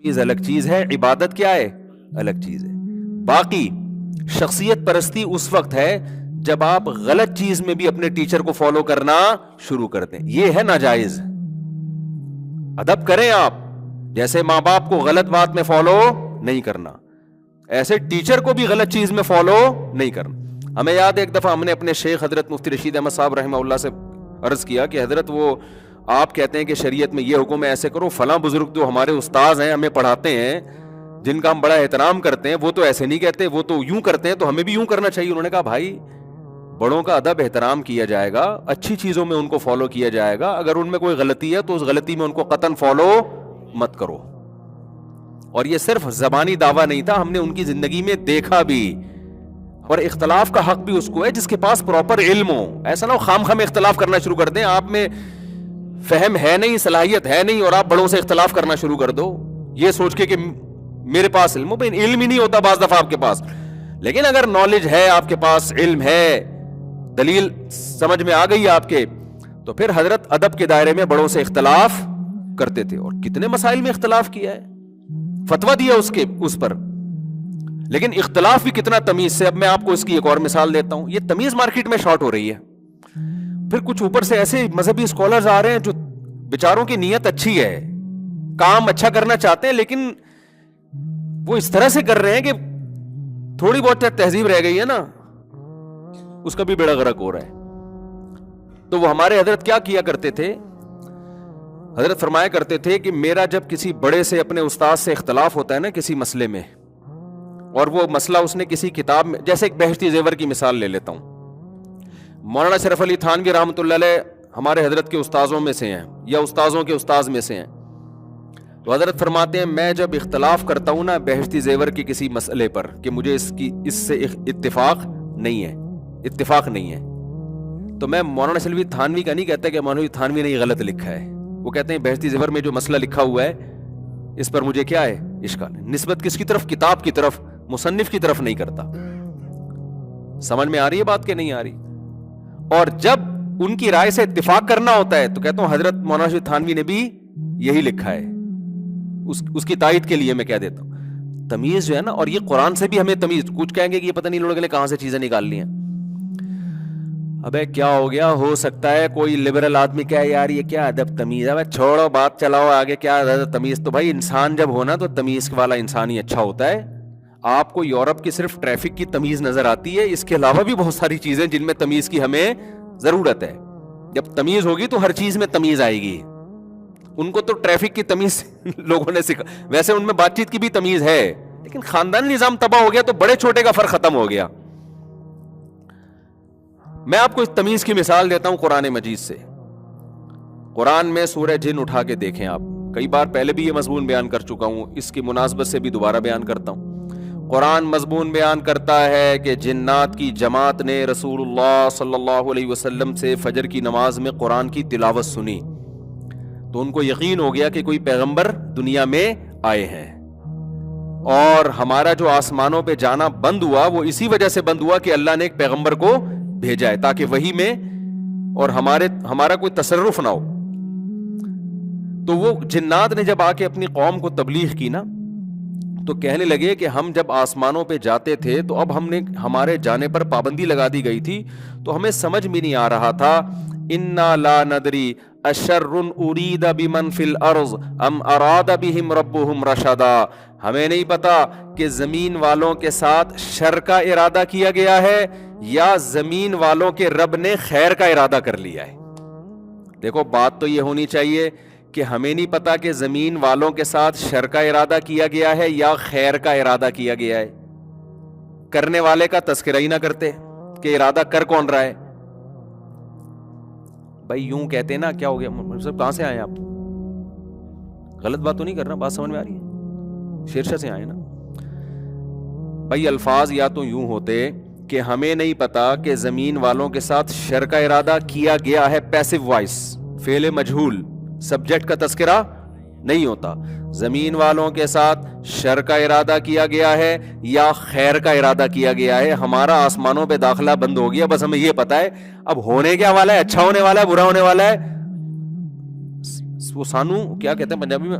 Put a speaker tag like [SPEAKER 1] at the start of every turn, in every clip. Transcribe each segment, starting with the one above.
[SPEAKER 1] چیز الگ چیز ہے، عبادت کیا ہے؟ الگ چیز ہے. باقی شخصیت پرستی اس وقت ہے جب آپ غلط چیز میں بھی اپنے ٹیچر کو فالو کرنا شروع کر دیں. یہ ہے ناجائز. ادب کریں آپ، جیسے ماں باپ کو غلط بات میں فالو نہیں کرنا، ایسے ٹیچر کو بھی غلط چیز میں فالو نہیں کرنا. ہمیں یاد ہے ایک دفعہ ہم نے اپنے شیخ حضرت مفتی رشید احمد صاحب رحمہ اللہ سے عرض کیا کہ حضرت وہ آپ کہتے ہیں کہ شریعت میں یہ حکم ہے ایسے کرو، فلاں بزرگ جو ہمارے استاذ ہیں ہمیں پڑھاتے ہیں جن کا ہم بڑا احترام کرتے ہیں وہ تو ایسے نہیں کہتے، وہ تو یوں کرتے ہیں، تو ہمیں بھی یوں کرنا چاہیے. انہوں نے کہا بھائی بڑوں کا ادب احترام کیا جائے گا، اچھی چیزوں میں ان کو فالو کیا جائے گا، اگر ان میں کوئی غلطی ہے تو اس غلطی میں ان کو قطعاً فالو مت کرو. اور یہ صرف زبانی دعویٰ نہیں تھا، ہم نے ان کی زندگی میں دیکھا بھی. اور اختلاف کا حق بھی اس کو ہے جس کے پاس پراپر علم ہو. ایسا نہ ہو خام خام اختلاف کرنا شروع کر دیں، آپ میں فہم ہے نہیں، صلاحیت ہے نہیں، اور آپ بڑوں سے اختلاف کرنا شروع کر دو یہ سوچ کے کہ میرے پاس علم ہو. بھائی علم ہی نہیں ہوتا بعض دفعہ آپ کے پاس، لیکن اگر نالج ہے، آپ کے پاس علم ہے، دلیل سمجھ میں آ گئی آپ کے، تو پھر حضرت ادب کے دائرے میں بڑوں سے اختلاف کرتے تھے. اور کتنے مسائل میں اختلاف کیا ہے، فتویٰ دیا اس پر، لیکن اختلاف بھی کتنا تمیز سے. اب میں آپ کو اس کی ایک اور مثال دیتا ہوں. یہ تمیز مارکیٹ میں شارٹ ہو رہی ہے. پھر کچھ اوپر سے ایسے مذہبی اسکالرز آ رہے ہیں جو بیچاروں کی نیت اچھی ہے، کام اچھا کرنا چاہتے ہیں، لیکن وہ اس طرح سے کر رہے ہیں کہ تھوڑی بہت تہذیب رہ گئی ہے نا، اس کا بھی بیڑا غرق ہو رہا ہے. تو وہ ہمارے حضرت کیا کیا کرتے تھے، حضرت فرمایا کرتے تھے کہ میرا جب کسی بڑے سے اپنے استاد سے اختلاف ہوتا ہے نا کسی مسئلے میں، اور وہ مسئلہ اس نے کسی کتاب میں، جیسے ایک بہشتی زیور کی مثال لے لیتا ہوں. مولانا شرف علی تھانوی رحمۃ اللہ علیہ ہمارے حضرت کے استاذوں میں سے ہیں، یا استاذوں کے استاذ میں سے ہیں. تو حضرت فرماتے ہیں میں جب اختلاف کرتا ہوں نا بہشتی زیور کے کسی مسئلے پر کہ مجھے اس سے اتفاق نہیں ہے، تو میں مولانا شرف تھانوی کا نہیں کہتا کہ مولانا تھانوی نے یہ غلط لکھا ہے. وہ کہتے ہیں بہشتی زیور میں جو مسئلہ لکھا ہوا ہے اس پر مجھے کیا ہے، اشکال ہے. نسبت کس کی طرف؟ کتاب کی طرف، مصنف کی طرف نہیں کرتا. سمجھ میں آ رہی ہے بات کہ نہیں آ رہی؟ اور جب ان کی رائے سے اتفاق کرنا ہوتا ہے تو کہتا ہوں حضرت مولانا شریف تھانوی نے بھی یہی لکھا ہے، اس کی تائید کے لیے میں کہہ دیتا ہوں. تمیز جو ہے نا، اور یہ قرآن سے بھی ہمیں تمیز. کچھ کہیں گے کہ یہ پتہ نہیں لوگوں نے کہاں سے چیزیں نکال لی ہیں. ابے کیا ہو گیا، ہو سکتا ہے کوئی لبرل آدمی کہے یار یہ کیا ادب تمیز ہے، چھوڑو بات چلاؤ آگے، کیا ادب تمیز. تو بھائی انسان جب ہونا تو تمیز والا انسان ہی اچھا ہوتا ہے. آپ کو یورپ کی صرف ٹریفک کی تمیز نظر آتی ہے، اس کے علاوہ بھی بہت ساری چیزیں جن میں تمیز کی ہمیں ضرورت ہے. جب تمیز ہوگی تو ہر چیز میں تمیز آئے گی. ان کو تو ٹریفک کی تمیز لوگوں نے سکھا، ویسے ان میں بات چیت کی بھی تمیز ہے، لیکن خاندانی نظام تباہ ہو گیا تو بڑے چھوٹے کا فرق ختم ہو گیا. میں آپ کو اس تمیز کی مثال دیتا ہوں قرآن مجید سے. قرآن میں سورہ جن اٹھا کے دیکھیں آپ، کئی بار پہلے بھی یہ مضمون بیان کر چکا ہوں، اس کی مناسبت سے بھی دوبارہ بیان کرتا ہوں. قرآن مضمون بیان کرتا ہے کہ جنات کی جماعت نے رسول اللہ صلی اللہ علیہ وسلم سے فجر کی نماز میں قرآن کی تلاوت سنی تو ان کو یقین ہو گیا کہ کوئی پیغمبر دنیا میں آئے ہیں. اور ہمارا جو آسمانوں پہ جانا بند ہوا وہ اسی وجہ سے بند ہوا کہ اللہ نے ایک پیغمبر کو بھیجا ہے تاکہ وہی میں اور ہمارا کوئی تصرف نہ ہو. تو وہ جنات نے جب آ کے اپنی قوم کو تبلیغ کی نا تو کہنے لگے کہ ہم جب آسمانوں پہ جاتے تھے تو اب ہمارے جانے پر پابندی لگا دی گئی تھی تو ہمیں سمجھ بھی نہیں آ رہا تھا. انا لا ندری اشر ارید بمن فی الارض ام اراد بہم ربہم رشدا. ہمیں نہیں پتا کہ زمین والوں کے ساتھ شر کا ارادہ کیا گیا ہے یا زمین والوں کے رب نے خیر کا ارادہ کر لیا ہے. دیکھو بات تو یہ ہونی چاہیے کہ ہمیں نہیں پتا کہ زمین والوں کے ساتھ شر کا ارادہ کیا گیا ہے یا خیر کا ارادہ کیا گیا ہے. کرنے والے کا تذکرہ ہی نہ کرتے کہ ارادہ کر کون رہا ہے. بھائی یوں کہتے نا کیا ہو گیا سب، کہاں سے آئے آپ؟ غلط بات تو نہیں کر رہا، بات سمجھ میں آ رہی ہے؟ شیرشاہ سے آئے نا. بھائی الفاظ یا تو یوں ہوتے کہ ہمیں نہیں پتا کہ زمین والوں کے ساتھ شر کا ارادہ کیا گیا ہے، پیسو وائس، فعل مجہول، سبجیکٹ کا تذکرہ نہیں ہوتا. زمین والوں کے ساتھ شر کا ارادہ کیا گیا ہے یا خیر کا ارادہ کیا گیا ہے. ہمارا آسمانوں پہ داخلہ بند ہو گیا، بس ہمیں یہ پتا ہے اب ہونے کیا والا ہے، اچھا ہونے والا ہے برا ہونے والا ہے. وہ سانو کیا کہتے ہیں پنجابی میں،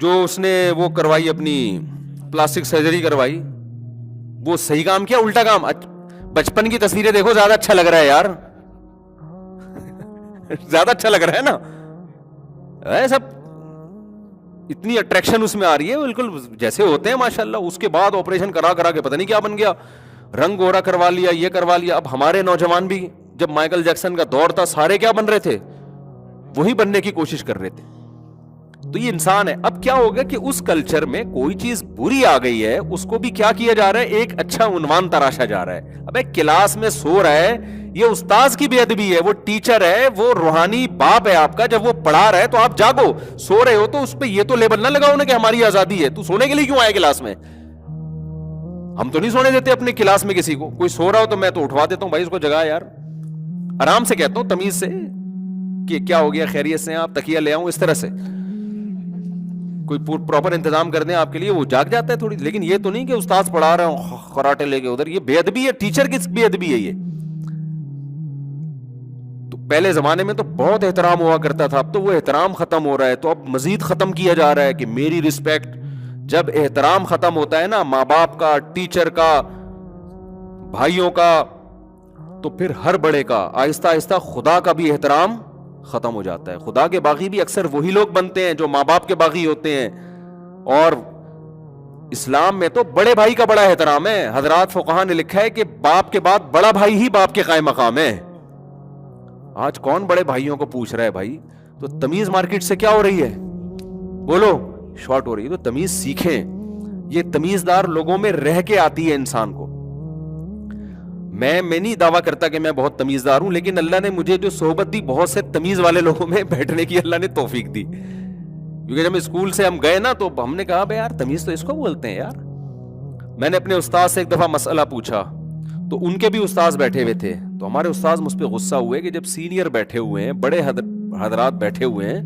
[SPEAKER 1] جو اس نے وہ کروائی اپنی پلاسٹک سرجری کروائی, وہ صحیح کام کیا الٹا کام؟ بچپن کی تصویریں دیکھو, زیادہ اچھا لگ رہا ہے یار, زیادہ اچھا لگ رہا ہے نا, سب اتنی اٹریکشن اس میں آ رہی ہے, بالکل جیسے ہوتے ہیں ماشاءاللہ. اس کے بعد آپریشن کرا کرا کے پتہ نہیں کیا بن گیا, رنگ گورا کروا لیا, یہ کروا لیا. اب ہمارے نوجوان بھی, جب مائیکل جیکسن کا دور تھا, سارے کیا بن رہے تھے؟ وہی بننے کی کوشش کر رہے تھے. تو یہ انسان ہے. اب کیا ہوگا کہ اس کلچر میں کوئی چیز بری آ گئی ہے, اس کو بھی کیا کیا جا رہا ہے, ایک اچھا عنوان تراشا جا رہا ہے. اب ایک کلاس میں سو رہا ہے, یہ استاذ کی بے ادبی ہے. وہ ٹیچر ہے, وہ روحانی باپ ہے آپ کا, جب وہ پڑھا رہا ہے تو آپ جاگو. سو رہے ہو تو اس پہ یہ تو لیبل نہ لگاؤ نا کہ ہماری آزادی ہے, تو سونے کے لیے کیوں آئے کلاس میں؟ ہم تو نہیں سونے دیتے اپنے کلاس میں کسی کو. کوئی سو رہا ہو تو میں تو اٹھوا دیتا ہوں, بھائی اس کو جگا یار, آرام سے کہتا ہوں, تمیز سے, کہ کیا ہو گیا, خیریت سے آپ تکیہ لے آؤں, اس طرح سے کوئی پراپر انتظام کر دیں آپ کے لیے, وہ جاگ جاتا ہے تھوڑی. لیکن یہ تو نہیں کہ استاذ پڑھا رہا ہوں خراٹے لے کے ادھر, یہ بے ادبی ہے. ٹیچر کی بے ادبی ہے یہ. تو پہلے زمانے میں تو بہت احترام ہوا کرتا تھا, اب تو وہ احترام ختم ہو رہا ہے. تو اب مزید ختم کیا جا رہا ہے کہ میری رسپیکٹ. جب احترام ختم ہوتا ہے نا, ماں باپ کا, ٹیچر کا, بھائیوں کا, تو پھر ہر بڑے کا آہستہ آہستہ خدا کا بھی احترام ختم ہو جاتا ہے. خدا کے باغی بھی اکثر وہی لوگ بنتے ہیں جو ماں باپ کے باغی ہوتے ہیں. اور اسلام میں تو بڑے بھائی کا بڑا احترام ہے. حضرات فقہا نے لکھا ہے کہ باپ کے بعد بڑا بھائی ہی باپ کے قائم مقام ہے. آج کون بڑے بھائیوں کو پوچھ رہا ہے بھائی؟ تو تمیز مارکیٹ سے کیا ہو رہی ہے؟ بولو, شارٹ ہو رہی ہے. تو تمیز سیکھیں. یہ تمیزدار لوگوں میں رہ کے آتی ہے انسان کو. میں نہیں دعویٰ کرتا کہ میں بہت تمیزدار ہوں, لیکن اللہ نے مجھے جو صحبت دی, بہت سے تمیز والے لوگوں میں بیٹھنے کی اللہ نے توفیق دی. کیونکہ جب اسکول سے ہم گئے نا, تو ہم نے کہا بھائی یار تمیز تو اس کو بولتے ہیں یار. میں نے اپنے استاد سے ایک دفعہ مسئلہ پوچھا, تو ان کے بھی استاذ بیٹھے ہوئے تھے. تو ہمارے استاذ مجھ پہ غصہ ہوئے کہ جب سینئر بیٹھے ہوئے ہیں, بڑے حضرات بیٹھے ہوئے ہیں,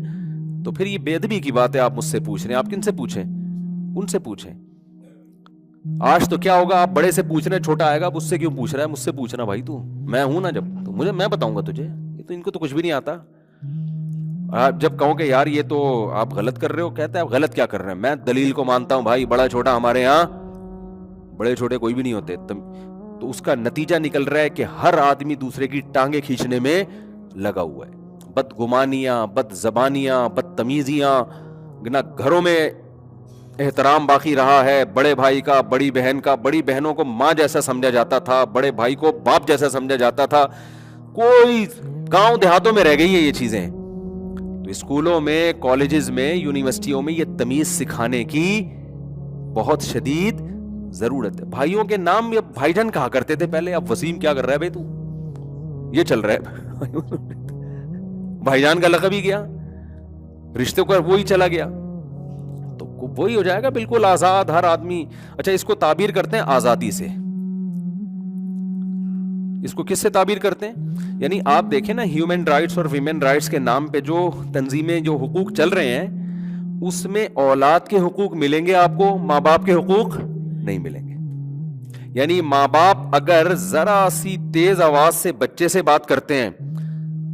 [SPEAKER 1] تو پھر یہ بے ادبی کی بات ہے آپ مجھ سے پوچھ رہے ہیں. آپ کن سے پوچھیں؟ ان سے پوچھیں. آج تو کیا ہوگا, آپ بڑے سے پوچھ رہے ہیں, چھوٹا آئے گا, اس سے کیوں پوچھ رہا ہے؟ مجھ سے پوچھنا بھائی, تو میں ہوں نا, جب تو مجھے, میں بتاؤں گا تجھے. یہ تو ان کو تو کچھ بھی نہیں آتا. آپ جب کہو کہ یار یہ تو آپ غلط کر رہے ہو, کہتے ہیں آپ غلط کیا کر رہے ہیں؟ میں دلیل کو مانتا ہوں بھائی, بڑا چھوٹا ہمارے یہاں بڑے چھوٹے کوئی بھی نہیں ہوتے. تو اس کا نتیجہ نکل رہا ہے کہ ہر آدمی دوسرے کی ٹانگیں کھینچنے میں لگا ہوا ہے. بدگمانیاں, بد زبانیاں, بدتمیزیاں. نہ گھروں میں احترام باقی رہا ہے بڑے بھائی کا, بڑی بہن کا. بڑی بہنوں کو ماں جیسا سمجھا جاتا تھا, بڑے بھائی کو باپ جیسا سمجھا جاتا تھا. کوئی گاؤں دیہاتوں میں رہ گئی ہے یہ چیزیں. تو اسکولوں میں, کالجز میں, یونیورسٹیوں میں یہ تمیز سکھانے کی بہت شدید ضرورت ہے. بھائیوں کے نام بھائی جان کہا کرتے تھے پہلے, اب وسیم کیا کر رہا ہے بھائی, تو یہ چل رہا ہے. بھائی جان کا لقب ہی گیا, رشتے کو وہی چلا گیا. تو وہی ہو جائے گا بالکل آزاد ہر آدمی. اچھا, اس کو تعبیر کرتے ہیں آزادی سے. اس کو کس سے تعبیر کرتے ہیں؟ یعنی آپ دیکھیں نا, ہیومن رائٹس اور ویمن رائٹس کے نام پہ جو تنظیمیں, جو حقوق چل رہے ہیں, اس میں اولاد کے حقوق ملیں گے آپ کو, ماں باپ کے حقوق نہیں ملیں گے. یعنی ماں باپ اگر ذرا سی تیز آواز سے بچے سے بات کرتے ہیں,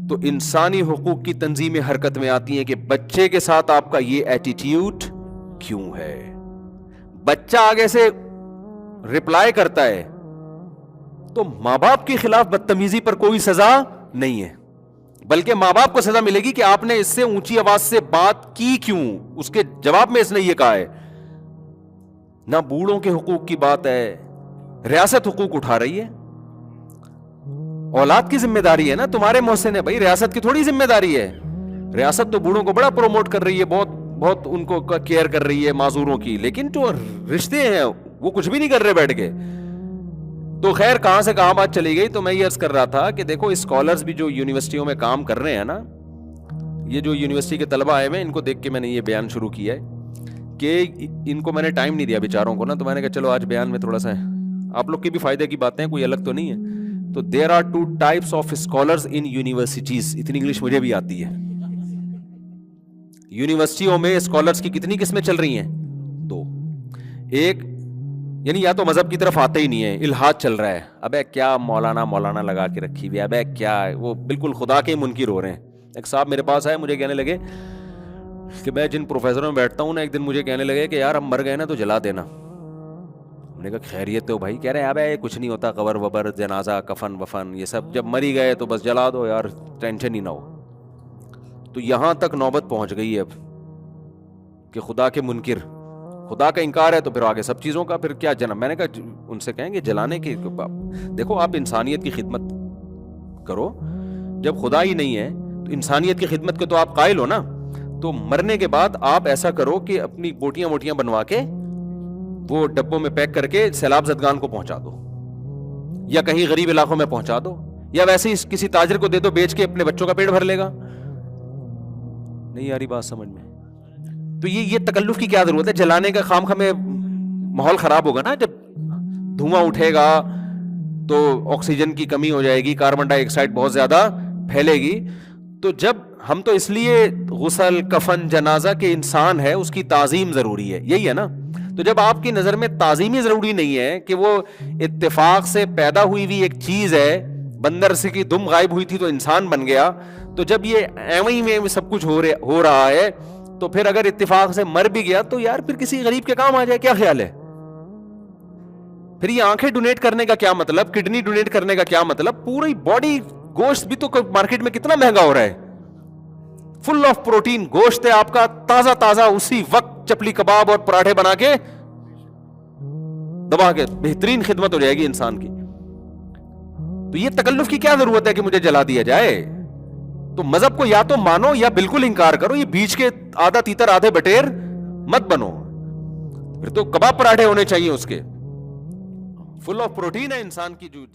[SPEAKER 1] تو انسانی حقوق کی تنظیمیں حرکت میں آتی ہیں کہ بچے کے ساتھ آپ کا یہ ایٹیٹیوڈ کیوں ہے. بچہ آگے سے رپلائی کرتا ہے, تو ماں باپ کے خلاف بدتمیزی پر کوئی سزا نہیں ہے, بلکہ ماں باپ کو سزا ملے گی کہ آپ نے اس سے اونچی آواز سے بات کی کیوں. اس کے جواب میں اس نے یہ کہا ہے. نہ بوڑھوں کے حقوق کی بات ہے, ریاست حقوق اٹھا رہی ہے. اولاد کی ذمہ داری ہے نا, تمہارے محسن ہے بھائی, ریاست کی تھوڑی ذمہ داری ہے. ریاست تو بوڑھوں کو بڑا پروموٹ کر رہی ہے, بہت بہت ان کو کیئر کر رہی ہے معذوروں کی, لیکن جو رشتے ہیں وہ کچھ بھی نہیں کر رہے بیٹھ کے. تو خیر, کہاں سے کہاں بات چلی گئی. تو میں یہ عرض کر رہا تھا کہ دیکھو, اسکالرز بھی جو یونیورسٹیوں میں کام کر رہے ہیں نا, یہ جو یونیورسٹی کے طلبہ آئے ہوئے, ان کو دیکھ کے میں نے یہ بیان شروع کیا ہے کہ ان کو میں نے ٹائم نہیں دیا بیچاروں کو نا, تو میں نے کہا چلو آج بیان میں تھوڑا سا آپ لوگ کے بھی فائدے کی باتیں, کوئی الگ تو نہیں ہے. تو there are 2 types of scholars in universities. اتنی انگلش مجھے بھی آتی ہے. یونیورسٹیوں میں اسکالرز کی کتنی قسمیں چل رہی ہیں؟ 2. ایک یعنی یا تو مذہب کی طرف آتے ہی نہیں ہے, الحاد چل رہا ہے, ابے کیا مولانا لگا کے رکھی ہوئی ہے, ابے کیا ہے, وہ بالکل خدا کے منکر ہو رہے ہیں. ایک صاحب میرے پاس آئے, مجھے کہنے لگے کہ میں جن پروفیسروں میں بیٹھتا ہوں نا, ایک دن مجھے کہنے لگے کہ یار ہم مر گئے نا تو جلا دینا. ہم نے کہا خیریت تو بھائی. کہہ رہے ہیں اب یہ کچھ نہیں ہوتا, قبر وبر جنازہ کفن وفن یہ سب, جب مری گئے تو بس جلا دو یار, ٹینشن ہی نہ ہو. تو یہاں تک نوبت پہنچ گئی ہے اب کہ خدا کے منکر, خدا کا انکار ہے تو پھر آگے سب چیزوں کا پھر کیا جنم. میں نے کہا ان سے کہیں گے جلانے کی, دیکھو آپ انسانیت کی خدمت کرو, جب خدا ہی نہیں ہے تو انسانیت کی خدمت کے تو آپ قائل ہو نا. تو مرنے کے بعد آپ ایسا کرو کہ اپنی بوٹیاں ووٹیاں بنوا کے وہ ڈبوں میں پیک کر کے سیلاب زدگان کو پہنچا دو, یا کہیں غریب علاقوں میں پہنچا دو, یا ویسے ہی کسی تاجر کو دے دو, بیچ کے اپنے بچوں کا پیٹ بھر لے گا. نہیں آ رہی بات سمجھ میں؟ تو یہ تکلف کی کیا ضرورت ہے جلانے کا؟ خام خامے ماحول خراب ہوگا نا, جب دھواں اٹھے گا تو آکسیجن کی کمی ہو جائے گی, کاربن ڈائی آکسائڈ بہت زیادہ پھیلے گی. تو جب ہم تو اس لیے غسل کفن جنازہ کے انسان ہے اس کی تعظیم ضروری ہے, یہی ہے نا. تو جب آپ کی نظر میں تعظیم ہی ضروری نہیں ہے کہ وہ اتفاق سے پیدا ہوئی ہوئی ایک چیز ہے, بندر سے کی دم غائب ہوئی تھی تو انسان بن گیا, تو جب یہ ایویں میں سب کچھ ہو رہا ہے تو پھر اگر اتفاق سے مر بھی گیا تو یار پھر کسی غریب کے کام آ جائے, کیا خیال ہے؟ پھر یہ آنکھیں ڈونیٹ کرنے کا کیا مطلب, کڈنی ڈونیٹ کرنے کا کیا مطلب؟ پوری باڈی گوشت بھی تو مارکیٹ میں کتنا مہنگا ہو رہا ہے, فل آف پروٹین گوشت ہے آپ کا, تازہ تازہ اسی وقت چپلی کباب اور پراٹھے بنا کے دبا کے بہترین خدمت ہو جائے گی انسان کی. تو یہ تکلف کی کیا ضرورت ہے کہ مجھے جلا دیا جائے؟ تو مذہب کو یا تو مانو یا بالکل انکار کرو, یہ بیچ کے آدھا تیتر آدھے بٹیر مت بنو. پھر تو کباب پراٹھے ہونے چاہیے اس کے, فل آف پروٹین ہے انسان کی جو